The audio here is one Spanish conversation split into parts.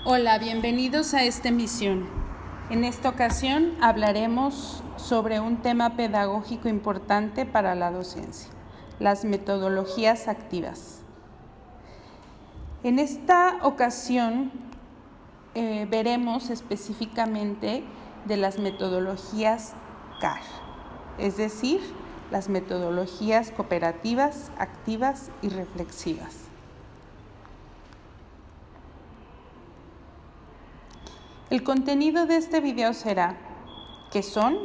Hola, bienvenidos a esta emisión. En esta ocasión hablaremos sobre un tema pedagógico importante para la docencia, las metodologías activas. En esta ocasión veremos específicamente de las metodologías CAR, es decir, las metodologías cooperativas, activas y reflexivas. El contenido de este video será qué son,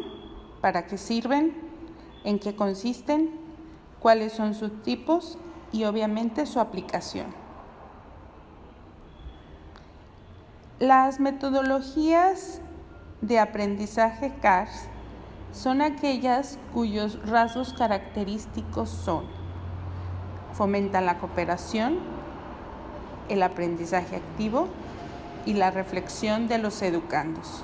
para qué sirven, en qué consisten, cuáles son sus tipos y obviamente su aplicación. Las metodologías de aprendizaje CAR son aquellas cuyos rasgos característicos son: fomentan la cooperación, el aprendizaje activo y la reflexión de los educandos.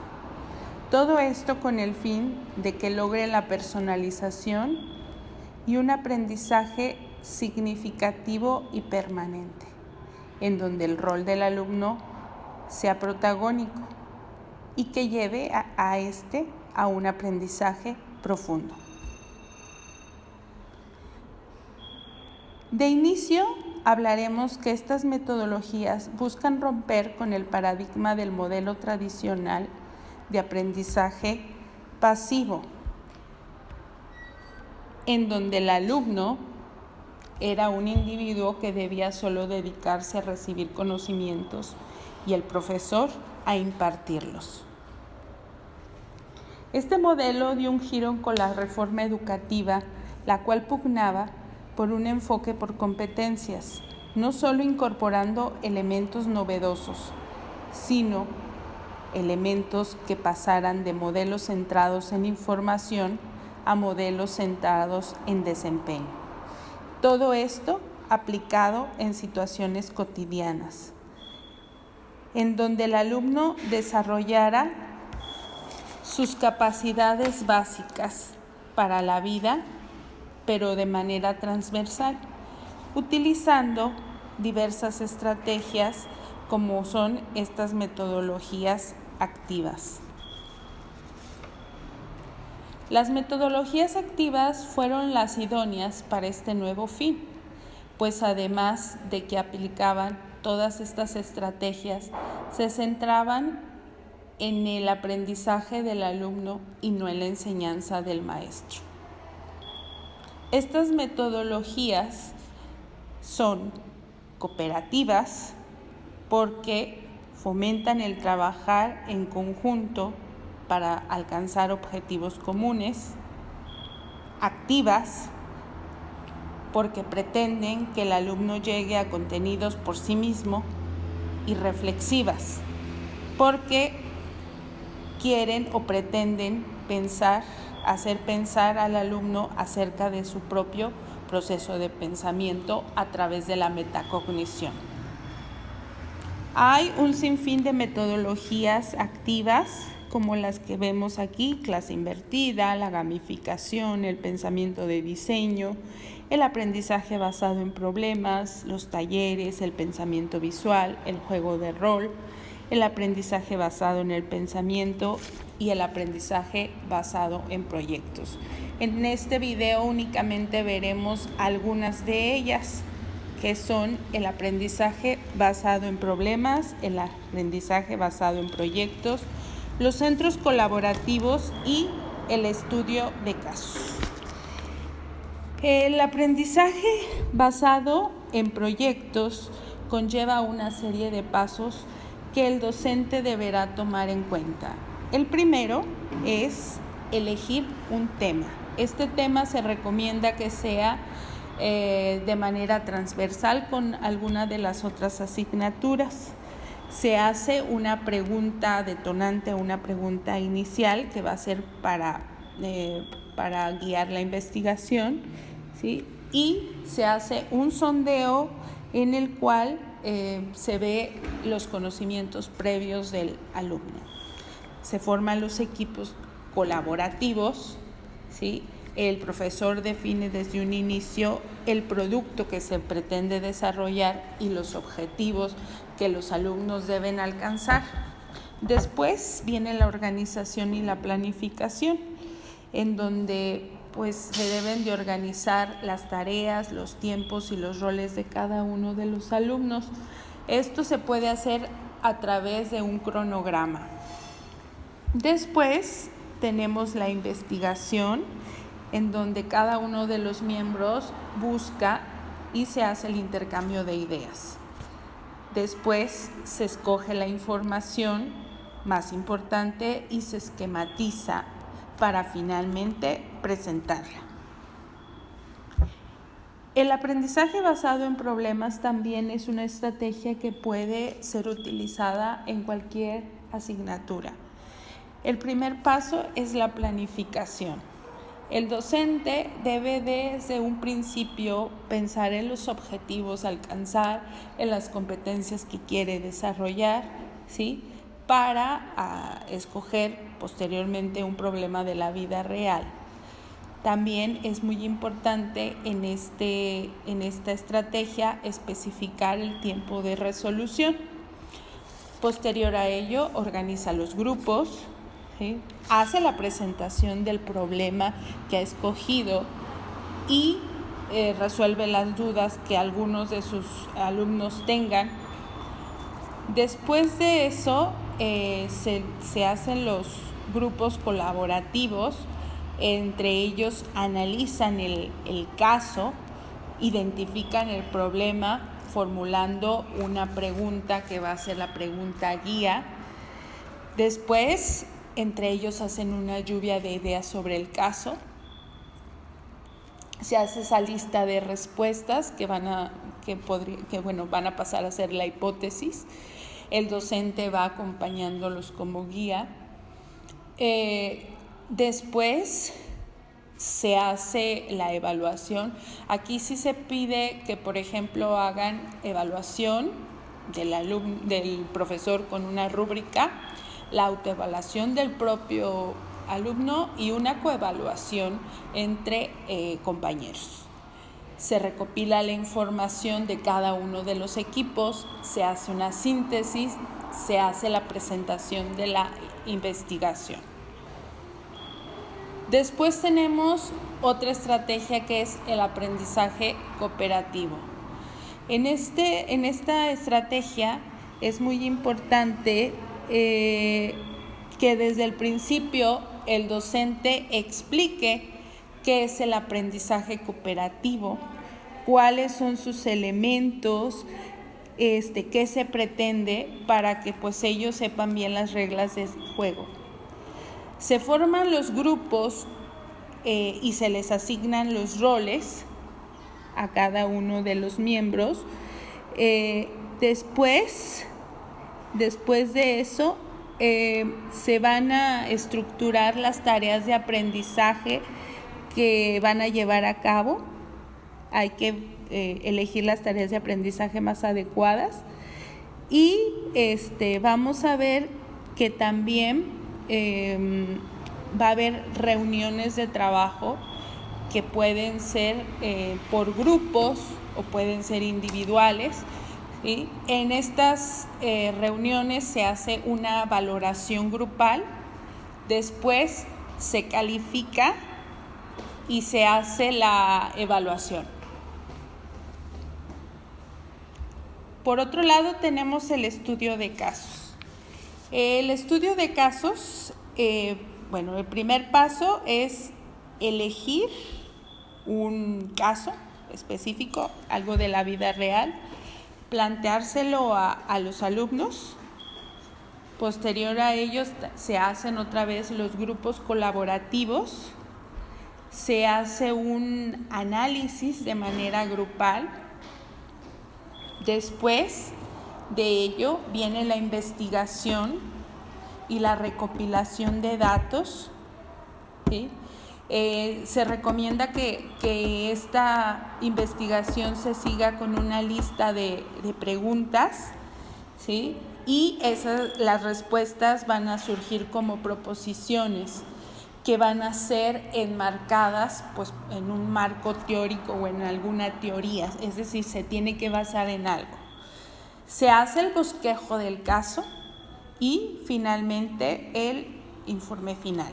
Todo esto con el fin de que logre la personalización y un aprendizaje significativo y permanente, en donde el rol del alumno sea protagónico y que lleve a un aprendizaje profundo. De inicio, hablaremos que estas metodologías buscan romper con el paradigma del modelo tradicional de aprendizaje pasivo, en donde el alumno era un individuo que debía solo dedicarse a recibir conocimientos y el profesor a impartirlos. Este modelo dio un giro con la reforma educativa, la cual pugnaba por un enfoque por competencias, no solo incorporando elementos novedosos, sino elementos que pasaran de modelos centrados en información a modelos centrados en desempeño. Todo esto aplicado en situaciones cotidianas, en donde el alumno desarrollara sus capacidades básicas para la vida, pero de manera transversal, utilizando diversas estrategias como son estas metodologías activas. Las metodologías activas fueron las idóneas para este nuevo fin, pues además de que aplicaban todas estas estrategias, se centraban en el aprendizaje del alumno y no en la enseñanza del maestro. Estas metodologías son cooperativas porque fomentan el trabajar en conjunto para alcanzar objetivos comunes, activas porque pretenden que el alumno llegue a contenidos por sí mismo, y reflexivas porque quieren o pretenden hacer pensar al alumno acerca de su propio proceso de pensamiento a través de la metacognición. Hay un sinfín de metodologías activas como las que vemos aquí: clase invertida, la gamificación, el pensamiento de diseño, el aprendizaje basado en problemas, los talleres, el pensamiento visual, el juego de rol, el aprendizaje basado en el pensamiento y el aprendizaje basado en proyectos. En este video únicamente veremos algunas de ellas, que son el aprendizaje basado en problemas, el aprendizaje basado en proyectos, los centros colaborativos y el estudio de casos. El aprendizaje basado en proyectos conlleva una serie de pasos que el docente deberá tomar en cuenta. El primero es elegir un tema. Este tema se recomienda que sea de manera transversal con alguna de las otras asignaturas. Se hace una pregunta detonante, una pregunta inicial que va a ser para guiar la investigación, ¿sí? Y se hace un sondeo en el cual se ve los conocimientos previos del alumno. Se forman los equipos colaborativos, ¿sí? El profesor define desde un inicio el producto que se pretende desarrollar y los objetivos que los alumnos deben alcanzar. Después viene la organización y la planificación, en donde pues se deben de organizar las tareas, los tiempos y los roles de cada uno de los alumnos. Esto se puede hacer a través de un cronograma. Después tenemos la investigación, en donde cada uno de los miembros busca y se hace el intercambio de ideas. Después se escoge la información más importante y se esquematiza para finalmente presentarla. El aprendizaje basado en problemas también es una estrategia que puede ser utilizada en cualquier asignatura. El primer paso es la planificación. El docente debe desde un principio pensar en los objetivos a alcanzar, en las competencias que quiere desarrollar, ¿sí?, para escoger posteriormente un problema de la vida real. También es muy importante en esta estrategia especificar el tiempo de resolución. Posterior a ello, organiza los grupos, ¿sí?, hace la presentación del problema que ha escogido y resuelve las dudas que algunos de sus alumnos tengan. Después de eso, se hacen los grupos colaborativos. Entre ellos analizan el caso, identifican el problema formulando una pregunta que va a ser la pregunta guía. Después, entre ellos hacen una lluvia de ideas sobre el caso. Se hace esa lista de respuestas que van a pasar a ser la hipótesis. El docente va acompañándolos como guía. Después se hace la evaluación. Aquí sí se pide que, por ejemplo, hagan evaluación del profesor con una rúbrica, la autoevaluación del propio alumno y una coevaluación entre compañeros. Se recopila la información de cada uno de los equipos, se hace una síntesis, se hace la presentación de la investigación. Después tenemos otra estrategia que es el aprendizaje cooperativo. En esta estrategia es muy importante que desde el principio el docente explique qué es el aprendizaje cooperativo, cuáles son sus elementos, qué se pretende, para que pues ellos sepan bien las reglas del juego. Se forman los grupos y se les asignan los roles a cada uno de los miembros. Después de eso, se van a estructurar las tareas de aprendizaje que van a llevar a cabo. Hay que elegir las tareas de aprendizaje más adecuadas y vamos a ver que también va a haber reuniones de trabajo que pueden ser por grupos o pueden ser individuales, ¿sí? En estas reuniones se hace una valoración grupal, después se califica y se hace la evaluación. Por otro lado, tenemos el estudio de casos. El estudio de casos, el primer paso es elegir un caso específico, algo de la vida real, planteárselo a los alumnos. Posterior a ellos se hacen otra vez los grupos colaborativos, se hace un análisis de manera grupal. Después de ello viene la investigación y la recopilación de datos, ¿sí? Se recomienda que esta investigación se siga con una lista de preguntas, ¿sí? Y las respuestas van a surgir como proposiciones que van a ser enmarcadas pues, en un marco teórico o en alguna teoría, es decir, se tiene que basar en algo. Se hace el bosquejo del caso y finalmente el informe final.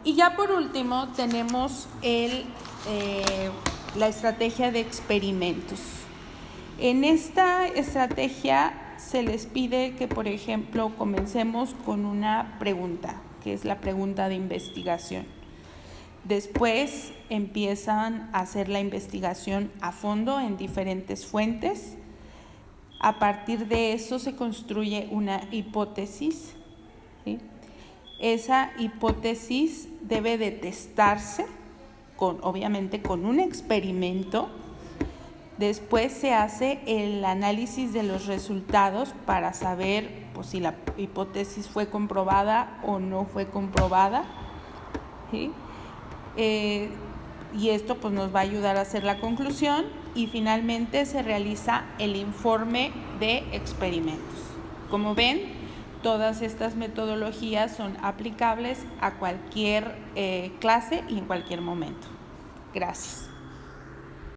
Y ya por último tenemos la estrategia de experimentos. En esta estrategia se les pide que, por ejemplo, comencemos con una pregunta, que es la pregunta de investigación. Después empiezan a hacer la investigación a fondo en diferentes fuentes. A partir de eso se construye una hipótesis, ¿sí? Esa hipótesis debe de testarse, obviamente con un experimento. Después se hace el análisis de los resultados para saber pues, si la hipótesis fue comprobada o no fue comprobada, ¿sí? Y esto pues, nos va a ayudar a hacer la conclusión y finalmente se realiza el informe de experimentos. Como ven, todas estas metodologías son aplicables a cualquier clase y en cualquier momento. Gracias.